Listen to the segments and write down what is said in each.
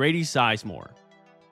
Grady Sizemore.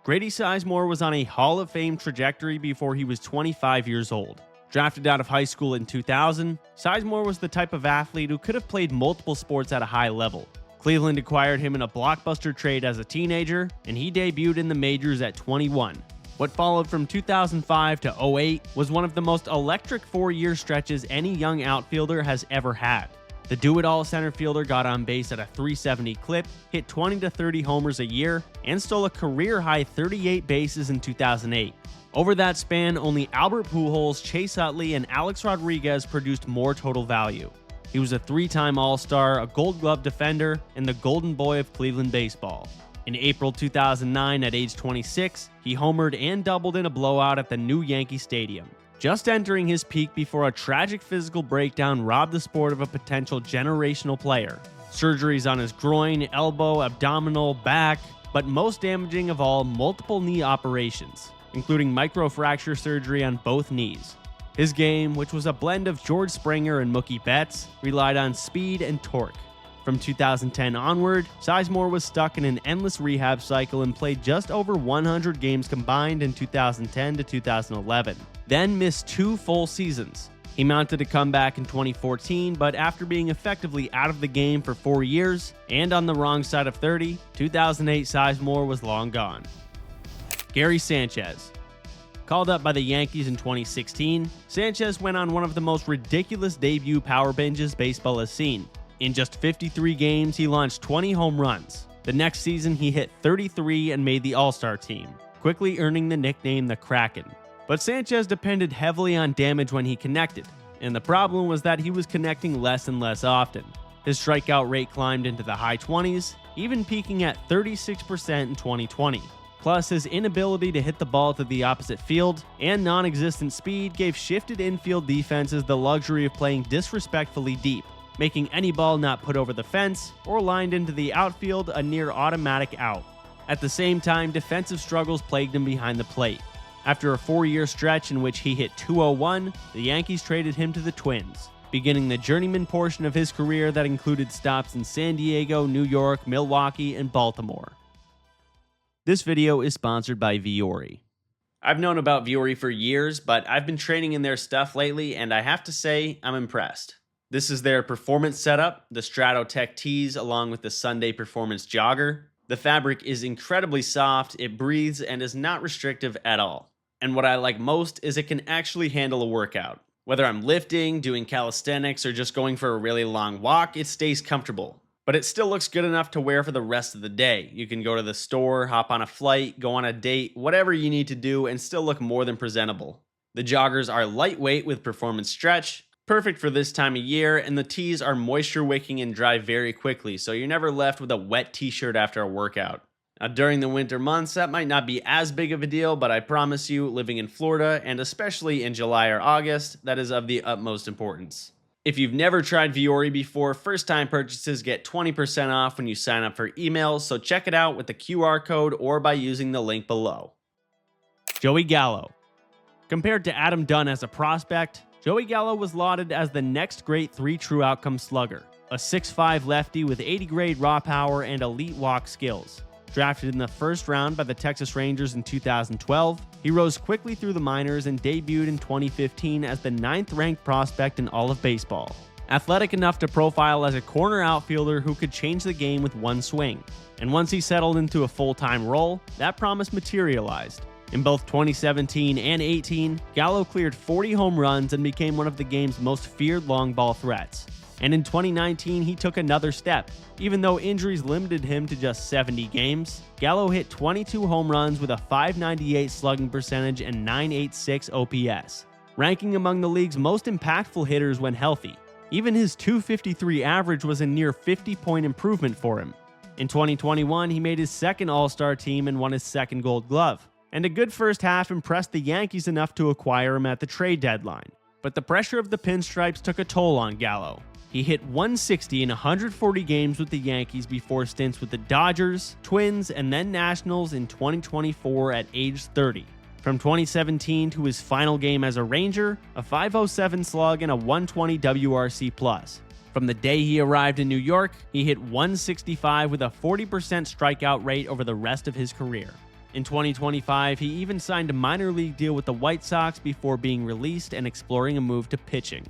Grady Sizemore was on a Hall of Fame trajectory before he was 25 years old. Drafted out of high school in 2000, Sizemore was the type of athlete who could have played multiple sports at a high level. Cleveland acquired him in a blockbuster trade as a teenager, and he debuted in the majors at 21. What followed from 2005 to 08 was one of the most electric 4-year stretches any young outfielder has ever had. The do-it-all center fielder got on base at a .370 clip, hit 20 to 30 homers a year, and stole a career-high 38 bases in 2008. Over that span, only Albert Pujols, Chase Utley, and Alex Rodriguez produced more total value. He was a 3-time All-Star, a Gold Glove defender, and the Golden Boy of Cleveland baseball. In April 2009, at age 26, he homered and doubled in a blowout at the new Yankee Stadium, just entering his peak before a tragic physical breakdown robbed the sport of a potential generational player. Surgeries on his groin, elbow, abdominal, back, but most damaging of all, multiple knee operations, including microfracture surgery on both knees. His game, which was a blend of George Springer and Mookie Betts, relied on speed and torque. From 2010 onward, Sizemore was stuck in an endless rehab cycle and played just over 100 games combined in 2010 to 2011, then missed 2 full seasons. He mounted a comeback in 2014, but after being effectively out of the game for 4 years and on the wrong side of 30, 2008 Sizemore was long gone. Gary Sanchez. Called up by the Yankees in 2016, Sanchez went on one of the most ridiculous debut power binges baseball has seen. In just 53 games, he launched 20 home runs. The next season, he hit 33 and made the All-Star team, quickly earning the nickname the Kraken. But Sanchez depended heavily on damage when he connected, and the problem was that he was connecting less and less often. His strikeout rate climbed into the high 20s, even peaking at 36% in 2020. Plus, his inability to hit the ball to the opposite field and non-existent speed gave shifted infield defenses the luxury of playing disrespectfully deep, making any ball not put over the fence or lined into the outfield a near automatic out. At the same time, defensive struggles plagued him behind the plate. After a 4-year stretch in which he hit .201, the Yankees traded him to the Twins, beginning the journeyman portion of his career that included stops in San Diego, New York, Milwaukee, and Baltimore. This video is sponsored by Vuori. I've known about Vuori for years, but I've been training in their stuff lately, and I have to say, I'm impressed. This is their performance setup, the Stratotech tees along with the Sunday Performance jogger. The fabric is incredibly soft, it breathes, and is not restrictive at all. And what I like most is it can actually handle a workout. Whether I'm lifting, doing calisthenics, or just going for a really long walk, it stays comfortable. But it still looks good enough to wear for the rest of the day. You can go to the store, hop on a flight, go on a date, whatever you need to do, and still look more than presentable. The joggers are lightweight with performance stretch, perfect for this time of year, and the tees are moisture wicking and dry very quickly, so you're never left with a wet t-shirt after a workout. Now, during the winter months, that might not be as big of a deal, but I promise you, living in Florida, and especially in July or August, that is of the utmost importance. If you've never tried Vuori before, first-time purchases get 20% off when you sign up for emails, so check it out with the QR code or by using the link below. Joey Gallo. Compared to Adam Dunn as a prospect, Joey Gallo was lauded as the next great 3 true outcome slugger, a 6'5 lefty with 80-grade raw power and elite walk skills. Drafted in the first round by the Texas Rangers in 2012, he rose quickly through the minors and debuted in 2015 as the 9th-ranked prospect in all of baseball. Athletic enough to profile as a corner outfielder who could change the game with one swing. And once he settled into a full-time role, that promise materialized. In both 2017 and 18, Gallo cleared 40 home runs and became one of the game's most feared long ball threats. And in 2019, he took another step. Even though injuries limited him to just 70 games, Gallo hit 22 home runs with a .598 slugging percentage and .986 OPS, ranking among the league's most impactful hitters when healthy. Even his .253 average was a near 50-point improvement for him. In 2021, he made his second All-Star team and won his second Gold Glove. And a good first half impressed the Yankees enough to acquire him at the trade deadline. But the pressure of the pinstripes took a toll on Gallo. He hit .160 in 140 games with the Yankees before stints with the Dodgers, Twins, and then Nationals in 2024 at age 30. From 2017 to his final game as a Ranger, a .507 slug and a .120 WRC+. From the day he arrived in New York, he hit .165 with a 40% strikeout rate over the rest of his career. In 2025, he even signed a minor league deal with the White Sox before being released and exploring a move to pitching.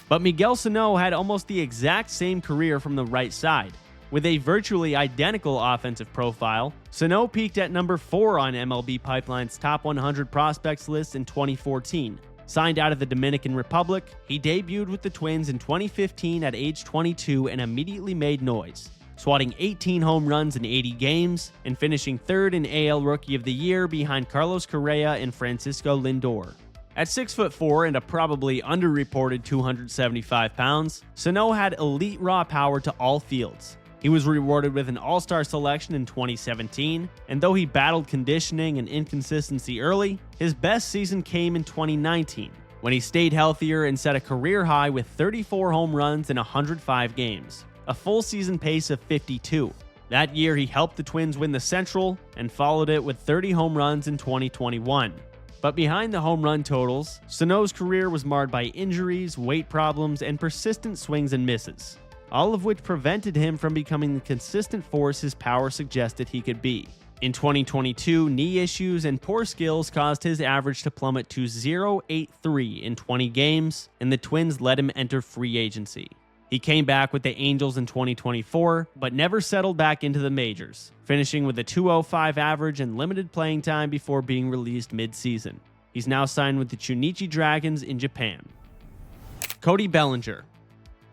But Miguel Sano had almost the exact same career from the right side. With a virtually identical offensive profile, Sano peaked at number 4 on MLB Pipeline's top 100 prospects list in 2014. Signed out of the Dominican Republic, he debuted with the Twins in 2015 at age 22 and immediately made noise, swatting 18 home runs in 80 games and finishing 3rd in AL Rookie of the Year behind Carlos Correa and Francisco Lindor. At 6'4" and a probably underreported 275 pounds, Sano had elite raw power to all fields. He was rewarded with an All-Star selection in 2017, and though he battled conditioning and inconsistency early, his best season came in 2019, when he stayed healthier and set a career high with 34 home runs in 105 games, a full season pace of 52. That year, he helped the Twins win the Central and followed it with 30 home runs in 2021. But behind the home run totals, Sano's career was marred by injuries, weight problems, and persistent swings and misses, all of which prevented him from becoming the consistent force his power suggested he could be. In 2022, knee issues and poor skills caused his average to plummet to .083 in 20 games, and the Twins let him enter free agency. He came back with the Angels in 2024, but never settled back into the majors, finishing with a .205 average and limited playing time before being released mid-season. He's now signed with the Chunichi Dragons in Japan. Cody Bellinger.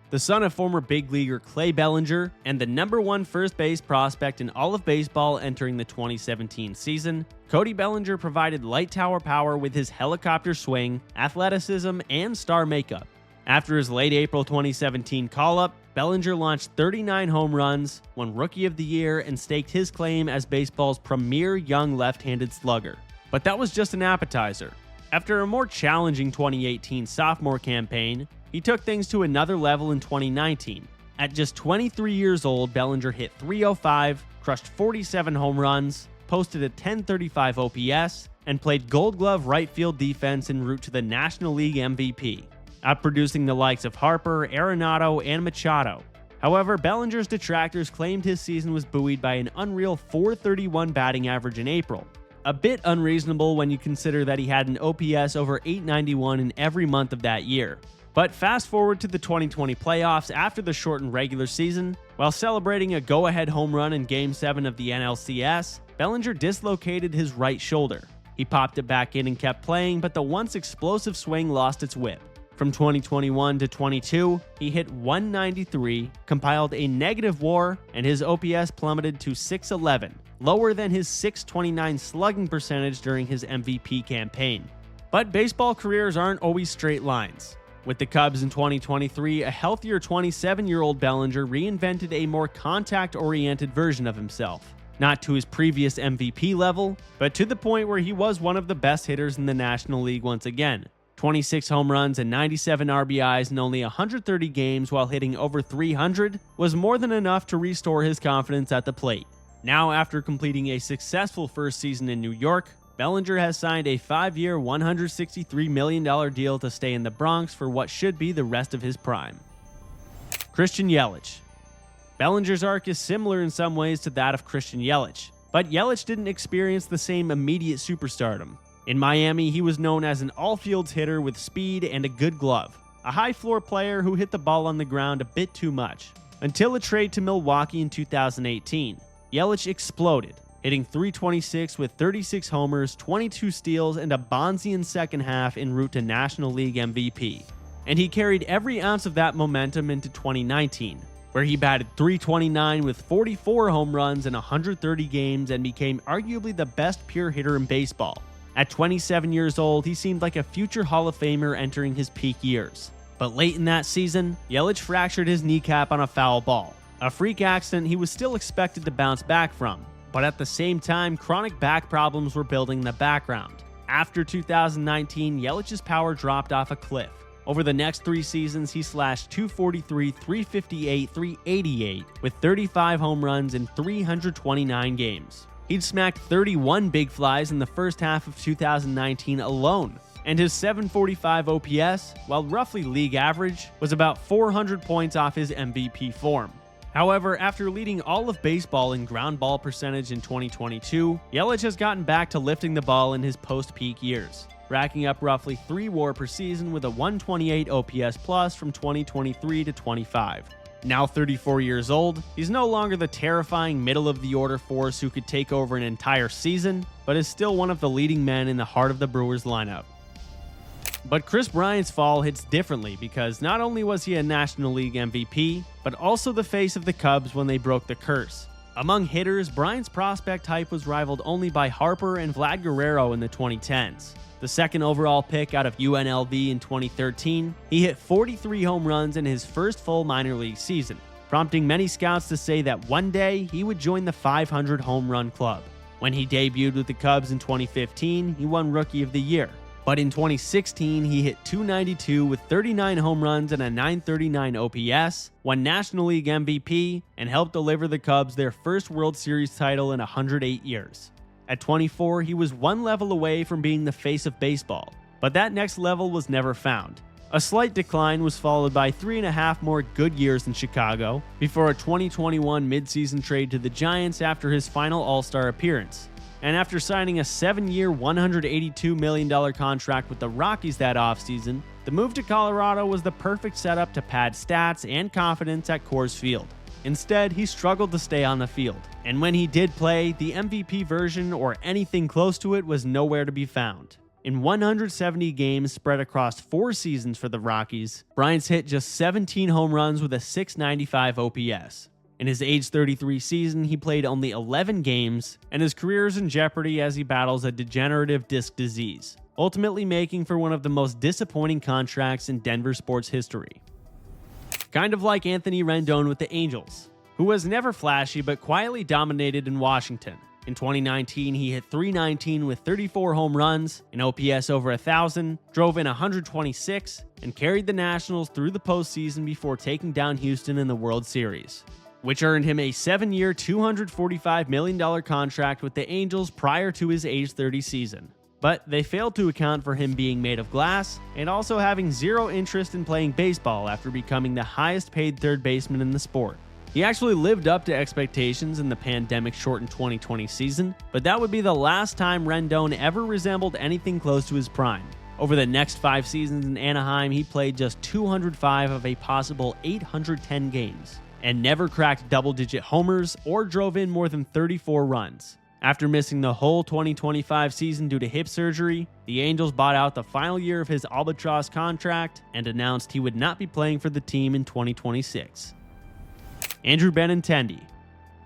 The son of former big leaguer Clay Bellinger and the #1 first base prospect in all of baseball entering the 2017 season, Cody Bellinger provided light tower power with his helicopter swing, athleticism, and star makeup. After his late April 2017 call-up, Bellinger launched 39 home runs, won Rookie of the Year, and staked his claim as baseball's premier young left-handed slugger. But that was just an appetizer. After a more challenging 2018 sophomore campaign, he took things to another level in 2019. At just 23 years old, Bellinger hit .305, crushed 47 home runs, posted a .1035 OPS, and played Gold Glove right field defense en route to the National League MVP, outproducing the likes of Harper, Arenado, and Machado. However, Bellinger's detractors claimed his season was buoyed by an unreal .431 batting average in April. A bit unreasonable when you consider that he had an OPS over .891 in every month of that year. But fast forward to the 2020 playoffs after the shortened regular season, while celebrating a go-ahead home run in Game 7 of the NLCS, Bellinger dislocated his right shoulder. He popped it back in and kept playing, but the once explosive swing lost its whip. From 2021 to 22, he hit .193, compiled a negative WAR, and his OPS plummeted to .611, lower than his .629 slugging percentage during his MVP campaign. But baseball careers aren't always straight lines. With the Cubs in 2023, a healthier 27-year-old Bellinger reinvented a more contact-oriented version of himself. Not to his previous MVP level, but to the point where he was one of the best hitters in the National League once again. 26 home runs and 97 RBIs in only 130 games while hitting over .300 was more than enough to restore his confidence at the plate. Now, after completing a successful first season in New York, Bellinger has signed a 5-year, $163 million deal to stay in the Bronx for what should be the rest of his prime. Christian Yelich. Bellinger's arc is similar in some ways to that of Christian Yelich, but Yelich didn't experience the same immediate superstardom. In Miami, he was known as an all-fields hitter with speed and a good glove, a high-floor player who hit the ball on the ground a bit too much. Until a trade to Milwaukee in 2018, Yelich exploded, hitting .326 with 36 homers, 22 steals, and a Bonzian second half en route to National League MVP. And he carried every ounce of that momentum into 2019, where he batted .329 with 44 home runs in 130 games and became arguably the best pure hitter in baseball. At 27 years old, he seemed like a future Hall of Famer entering his peak years. But late in that season, Yelich fractured his kneecap on a foul ball, a freak accident he was still expected to bounce back from. But at the same time, chronic back problems were building in the background. After 2019, Yelich's power dropped off a cliff. Over the next 3 seasons, he slashed .243, .358, .388 with 35 home runs in 329 games. He'd smacked 31 big flies in the first half of 2019 alone, and his .745 OPS, while roughly league average, was about 400 points off his MVP form. However, after leading all of baseball in ground ball percentage in 2022, Yelich has gotten back to lifting the ball in his post-peak years, racking up roughly 3 WAR per season with a 128 OPS plus from 2023 to 25. Now 34 years old, he's no longer the terrifying middle-of-the-order force who could take over an entire season, but is still one of the leading men in the heart of the Brewers lineup. But Kris Bryant's fall hits differently because not only was he a National League MVP, but also the face of the Cubs when they broke the curse. Among hitters, Bryant's prospect hype was rivaled only by Harper and Vlad Guerrero in the 2010s. The second overall pick out of UNLV in 2013, he hit 43 home runs in his first full minor league season, prompting many scouts to say that one day he would join the 500 home run club. When he debuted with the Cubs in 2015, he won Rookie of the Year. But in 2016, he hit .292 with 39 home runs and a .939 OPS, won National League MVP, and helped deliver the Cubs their first World Series title in 108 years. At 24, he was one level away from being the face of baseball, but that next level was never found. A slight decline was followed by 3.5 more good years in Chicago, before a 2021 midseason trade to the Giants after his final All-Star appearance. And after signing a 7-year, $182 million contract with the Rockies that offseason, the move to Colorado was the perfect setup to pad stats and confidence at Coors Field. Instead, he struggled to stay on the field, and when he did play, the MVP version or anything close to it was nowhere to be found. In 170 games spread across 4 seasons for the Rockies, Bryant's hit just 17 home runs with a .695 OPS. In his age 33 season, he played only 11 games, and his career is in jeopardy as he battles a degenerative disc disease, ultimately making for one of the most disappointing contracts in Denver sports history. Kind of like Anthony Rendon with the Angels, who was never flashy but quietly dominated in Washington. In 2019, he hit .319 with 34 home runs, an OPS over 1,000, drove in 126, and carried the Nationals through the postseason before taking down Houston in the World Series, which earned him a 7-year, $245 million contract with the Angels prior to his age 30 season. But they failed to account for him being made of glass and also having zero interest in playing baseball after becoming the highest paid third baseman in the sport. He actually lived up to expectations in the pandemic-shortened 2020 season, but that would be the last time Rendon ever resembled anything close to his prime. Over the next 5 seasons in Anaheim, he played just 205 of a possible 810 games, and never cracked double-digit homers or drove in more than 34 runs. After missing the whole 2025 season due to hip surgery, the Angels bought out the final year of his albatross contract and announced he would not be playing for the team in 2026. Andrew Benintendi.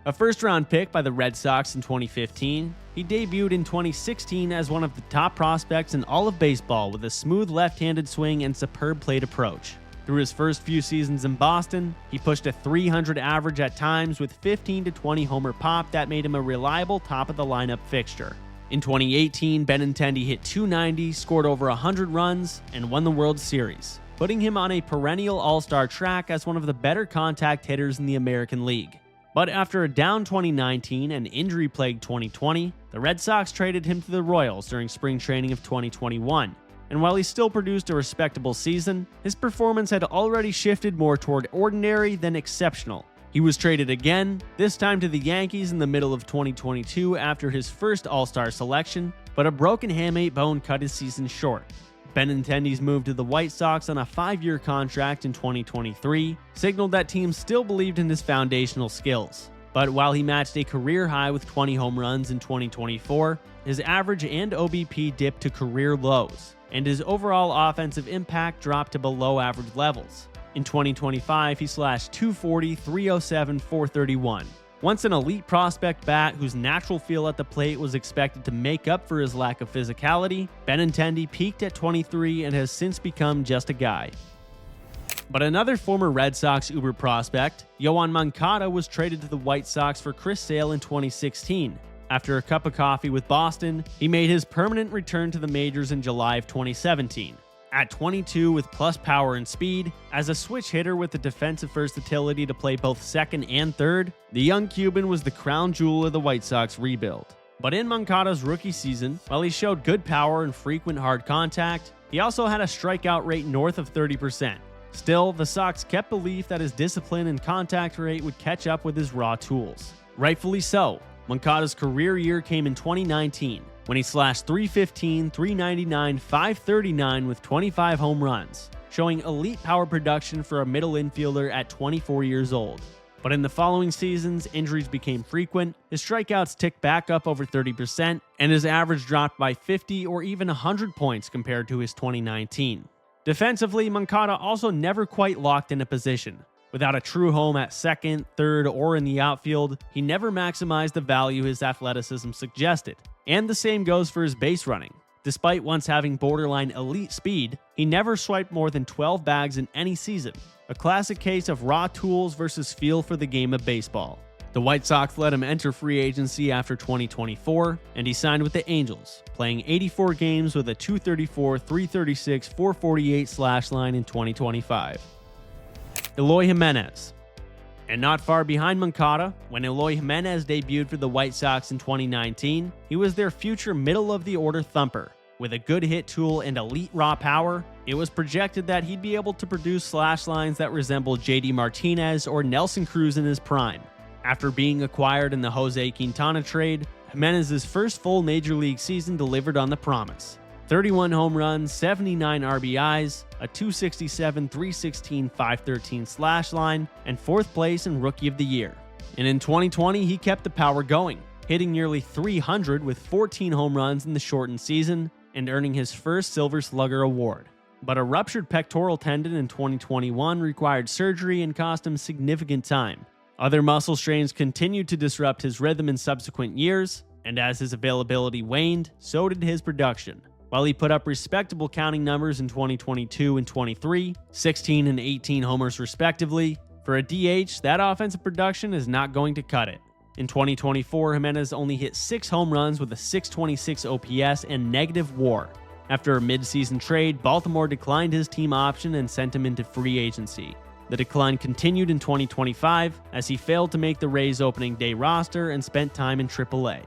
A first-round pick by the Red Sox in 2015, he debuted in 2016 as one of the top prospects in all of baseball with a smooth left-handed swing and superb plate approach. Through his first few seasons in Boston, he pushed a .300 average at times with 15 to 20 homer pop that made him a reliable top-of-the-lineup fixture. In 2018, Benintendi hit .290, scored over 100 runs, and won the World Series, putting him on a perennial all-star track as one of the better contact hitters in the American League. But after a down 2019 and injury-plagued 2020, the Red Sox traded him to the Royals during spring training of 2021. And while he still produced a respectable season, his performance had already shifted more toward ordinary than exceptional. He was traded again, this time to the Yankees in the middle of 2022 after his first All-Star selection, but a broken hamate bone cut his season short. Benintendi's move to the White Sox on a 5-year contract in 2023 signaled that teams still believed in his foundational skills. But while he matched a career high with 20 home runs in 2024, his average and OBP dipped to career lows, and his overall offensive impact dropped to below average levels. In 2025, he slashed .240, .307, .431. Once an elite prospect bat whose natural feel at the plate was expected to make up for his lack of physicality, Benintendi peaked at 23 and has since become just a guy. But another former Red Sox uber prospect, Yoan Moncada, was traded to the White Sox for Chris Sale in 2016. After a cup of coffee with Boston, he made his permanent return to the majors in July of 2017. At 22 with plus power and speed, as a switch hitter with the defensive versatility to play both second and third, the young Cuban was the crown jewel of the White Sox rebuild. But in Moncada's rookie season, while he showed good power and frequent hard contact, he also had a strikeout rate north of 30%. Still, the Sox kept belief that his discipline and contact rate would catch up with his raw tools. Rightfully so. Moncada's career year came in 2019, when he slashed .315, .399, .539 with 25 home runs, showing elite power production for a middle infielder at 24 years old. But in the following seasons, injuries became frequent, his strikeouts ticked back up over 30%, and his average dropped by 50 or even 100 points compared to his 2019. Defensively, Moncada also never quite locked in a position. Without a true home at second, third, or in the outfield, he never maximized the value his athleticism suggested. And the same goes for his base running. Despite once having borderline elite speed, he never swiped more than 12 bags in any season. A classic case of raw tools versus feel for the game of baseball. The White Sox let him enter free agency after 2024, and he signed with the Angels, playing 84 games with a .234, .336, .448 slash line in 2025. Eloy Jimenez. And not far behind Moncada, when Eloy Jimenez debuted for the White Sox in 2019, he was their future middle-of-the-order thumper. With a good hit tool and elite raw power, it was projected that he'd be able to produce slash lines that resemble JD Martinez or Nelson Cruz in his prime. After being acquired in the Jose Quintana trade, Jimenez's first full major league season delivered on the promise. 31 home runs, 79 RBIs, a .267, .316, .513 slash line, and 4th place in Rookie of the Year. And in 2020, he kept the power going, hitting nearly .300 with 14 home runs in the shortened season and earning his first Silver Slugger award. But a ruptured pectoral tendon in 2021 required surgery and cost him significant time. Other muscle strains continued to disrupt his rhythm in subsequent years, and as his availability waned, so did his production. While he put up respectable counting numbers in 2022 and 23, 16 and 18 homers respectively, for a DH, that offensive production is not going to cut it. In 2024, Jimenez only hit 6 home runs with a .626 OPS and negative WAR. After a mid-season trade, Baltimore declined his team option and sent him into free agency. The decline continued in 2025 as he failed to make the Rays opening day roster and spent time in AAA.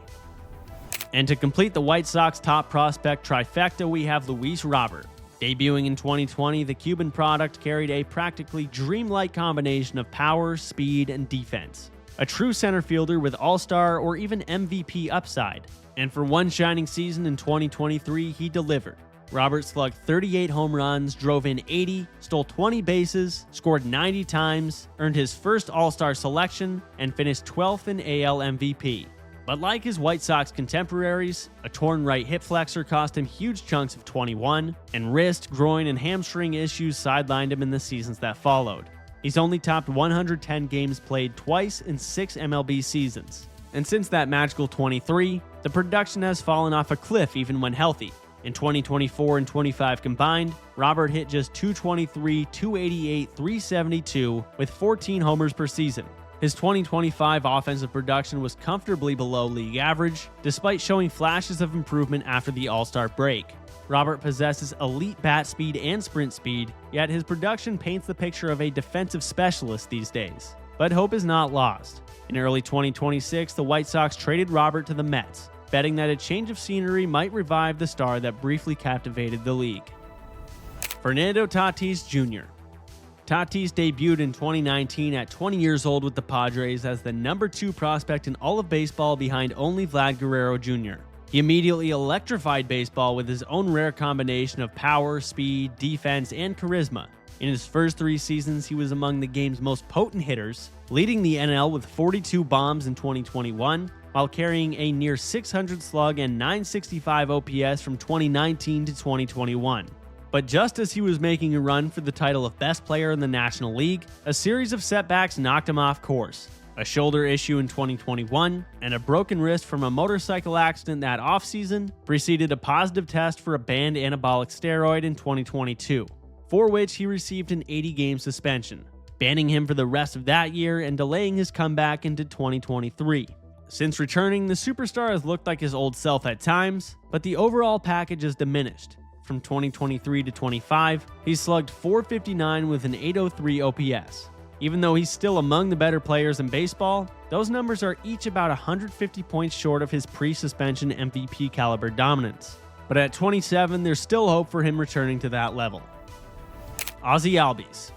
And to complete the White Sox top prospect trifecta, we have Luis Robert. Debuting in 2020, the Cuban product carried a practically dreamlike combination of power, speed, and defense. A true center fielder with all-star or even MVP upside. And for one shining season in 2023, he delivered. Robert slugged 38 home runs, drove in 80, stole 20 bases, scored 90 times, earned his first All-Star selection, and finished 12th in AL MVP. But like his White Sox contemporaries, a torn right hip flexor cost him huge chunks of 21, and wrist, groin, and hamstring issues sidelined him in the seasons that followed. He's only topped 110 games played twice in 6 MLB seasons. And since that magical 23, the production has fallen off a cliff even when healthy. In 2024 and 25 combined, Robert hit just .223, .288, .372 with 14 homers per season. His 2025 offensive production was comfortably below league average, despite showing flashes of improvement after the All-Star break. Robert possesses elite bat speed and sprint speed, yet his production paints the picture of a defensive specialist these days. But hope is not lost. In early 2026, the White Sox traded Robert to the Mets, betting that a change of scenery might revive the star that briefly captivated the league. Fernando Tatis Jr. Tatis debuted in 2019 at 20 years old with the Padres as the number 2 prospect in all of baseball behind only Vlad Guerrero Jr. He immediately electrified baseball with his own rare combination of power, speed, defense, and charisma. In his first 3 seasons, he was among the game's most potent hitters, leading the NL with 42 bombs in 2021, while carrying a near .600 slug and .965 OPS from 2019 to 2021. But just as he was making a run for the title of best player in the National League, a series of setbacks knocked him off course. A shoulder issue in 2021 and a broken wrist from a motorcycle accident that offseason preceded a positive test for a banned anabolic steroid in 2022, for which he received an 80-game suspension, banning him for the rest of that year and delaying his comeback into 2023. Since returning, the superstar has looked like his old self at times, but the overall package is diminished. From 2023 to 25, he slugged .459 with an .803 OPS. Even though he's still among the better players in baseball, those numbers are each about 150 points short of his pre-suspension MVP caliber dominance. But at 27, there's still hope for him returning to that level. Ozzie Albies.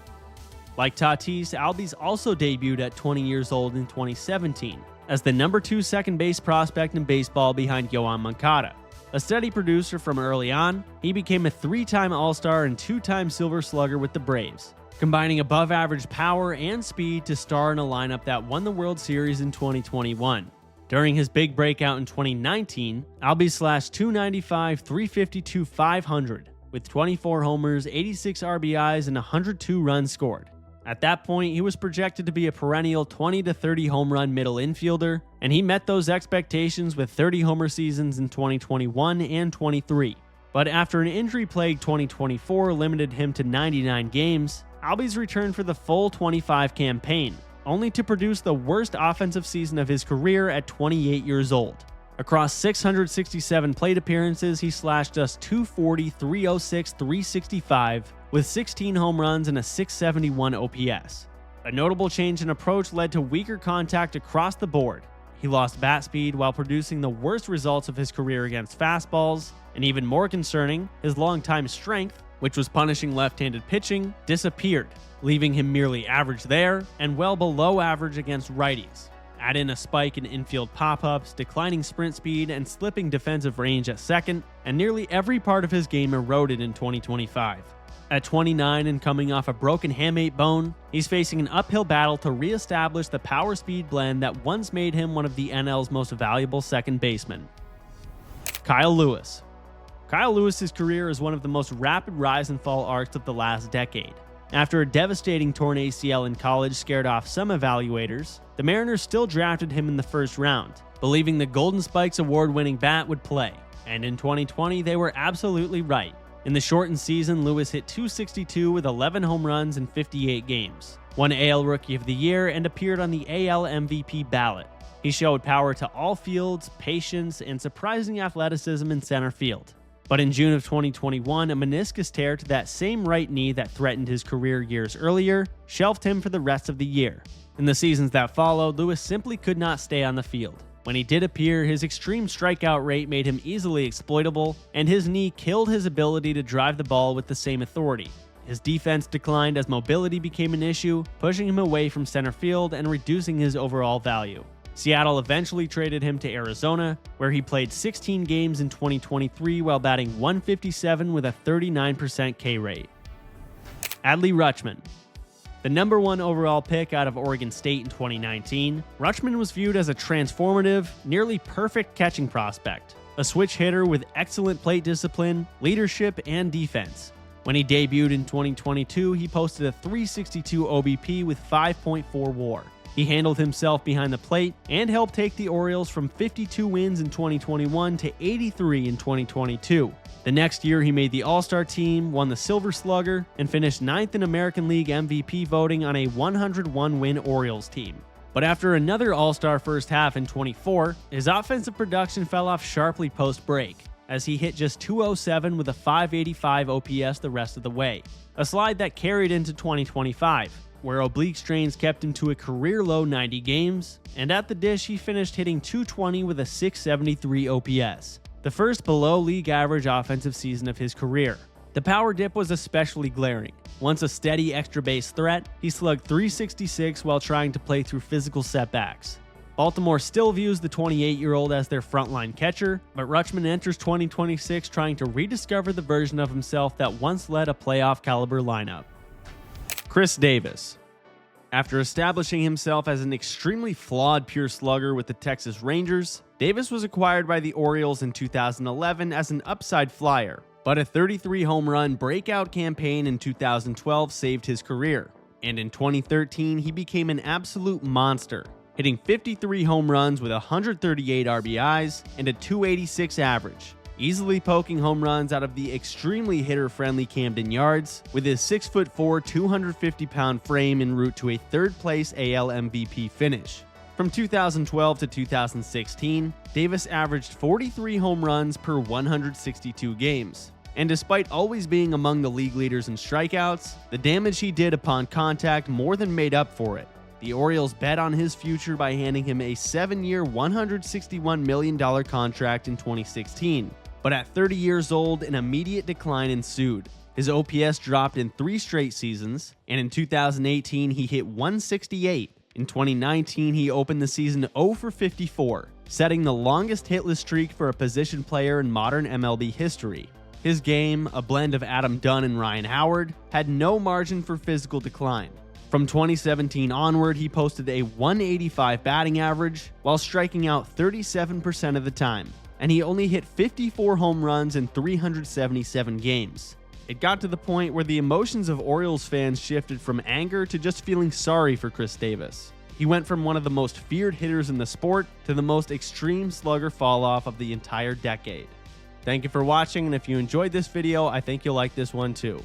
Like Tatis, Albies also debuted at 20 years old in 2017 as the number 2 second base prospect in baseball behind Yoan Moncada. A steady producer from early on, he became a 3-time All-Star and 2-time Silver Slugger with the Braves, combining above-average power and speed to star in a lineup that won the World Series in 2021. During his big breakout in 2019, Albies slashed .295, .352, .500 with 24 homers, 86 RBIs, and 102 runs scored. At that point, he was projected to be a perennial 20 to 30 home run middle infielder, and he met those expectations with 30 homer seasons in 2021 and 23. But after an injury-plagued 2024 limited him to 99 games, Albies returned for the full 25 campaign, only to produce the worst offensive season of his career at 28 years old. Across 667 plate appearances, he slashed just .240, .306, .365, with 16 home runs and a .671 OPS. A notable change in approach led to weaker contact across the board. He lost bat speed while producing the worst results of his career against fastballs, and even more concerning, his longtime strength, which was punishing left-handed pitching, disappeared, leaving him merely average there and well below average against righties. Add in a spike in infield pop-ups, declining sprint speed, and slipping defensive range at second, and nearly every part of his game eroded in 2025. At 29 and coming off a broken hamate bone, he's facing an uphill battle to re-establish the power-speed blend that once made him one of the NL's most valuable second basemen. Kyle Lewis. Kyle Lewis's career is one of the most rapid rise and fall arcs of the last decade. After a devastating torn ACL in college scared off some evaluators, the Mariners still drafted him in the first round, believing the Golden Spikes award-winning bat would play. And in 2020, they were absolutely right. In the shortened season, Lewis hit .262 with 11 home runs in 58 games, won AL Rookie of the Year, and appeared on the AL MVP ballot. He showed power to all fields, patience, and surprising athleticism in center field. But in June of 2021, a meniscus tear to that same right knee that threatened his career years earlier shelved him for the rest of the year. In the seasons that followed, Lewis simply could not stay on the field. When he did appear, his extreme strikeout rate made him easily exploitable, and his knee killed his ability to drive the ball with the same authority. His defense declined as mobility became an issue, pushing him away from center field and reducing his overall value. Seattle eventually traded him to Arizona, where he played 16 games in 2023 while batting .157 with a 39% K rate. Adley Rutschman. The number 1 overall pick out of Oregon State in 2019, Rutschman was viewed as a transformative, nearly perfect catching prospect, a switch hitter with excellent plate discipline, leadership, and defense. When he debuted in 2022, he posted a .362 OBP with 5.4 WAR. He handled himself behind the plate and helped take the Orioles from 52 wins in 2021 to 83 in 2022. The next year, he made the All-Star team, won the Silver Slugger, and finished 9th in American League MVP voting on a 101-win Orioles team. But after another All-Star first half in 24, his offensive production fell off sharply post-break, as he hit just .207 with a .585 OPS the rest of the way, a slide that carried into 2025. Where oblique strains kept him to a career-low 90 games, and at the dish he finished hitting .220 with a .673 OPS, the first below-league average offensive season of his career. The power dip was especially glaring. Once a steady extra base threat, he slugged .366 while trying to play through physical setbacks. Baltimore still views the 28-year-old as their frontline catcher, but Rutschman enters 2026 trying to rediscover the version of himself that once led a playoff-caliber lineup. Chris Davis. After establishing himself as an extremely flawed pure slugger with the Texas Rangers, Davis was acquired by the Orioles in 2011 as an upside flyer, but a 33 home run breakout campaign in 2012 saved his career, and in 2013 he became an absolute monster, hitting 53 home runs with 138 RBIs and a .286 average, easily poking home runs out of the extremely hitter-friendly Camden Yards with his 6'4", 250-pound frame en route to a third-place AL MVP finish. From 2012 to 2016, Davis averaged 43 home runs per 162 games, And despite always being among the league leaders in strikeouts, the damage he did upon contact more than made up for it. The Orioles bet on his future by handing him a 7-year, $161 million contract in 2016. But at 30 years old, an immediate decline ensued. His OPS dropped in 3 straight seasons, and in 2018 he hit 168. In 2019, he opened the season 0 for 54, setting the longest hitless streak for a position player in modern MLB history. His game, a blend of Adam Dunn and Ryan Howard, had no margin for physical decline. From 2017 onward, he posted a 185 batting average while striking out 37% of the time, and he only hit 54 home runs in 377 games. It got to the point where the emotions of Orioles fans shifted from anger to just feeling sorry for Chris Davis. He went from one of the most feared hitters in the sport to the most extreme slugger fall-off of the entire decade. Thank you for watching, and if you enjoyed this video, I think you'll like this one too.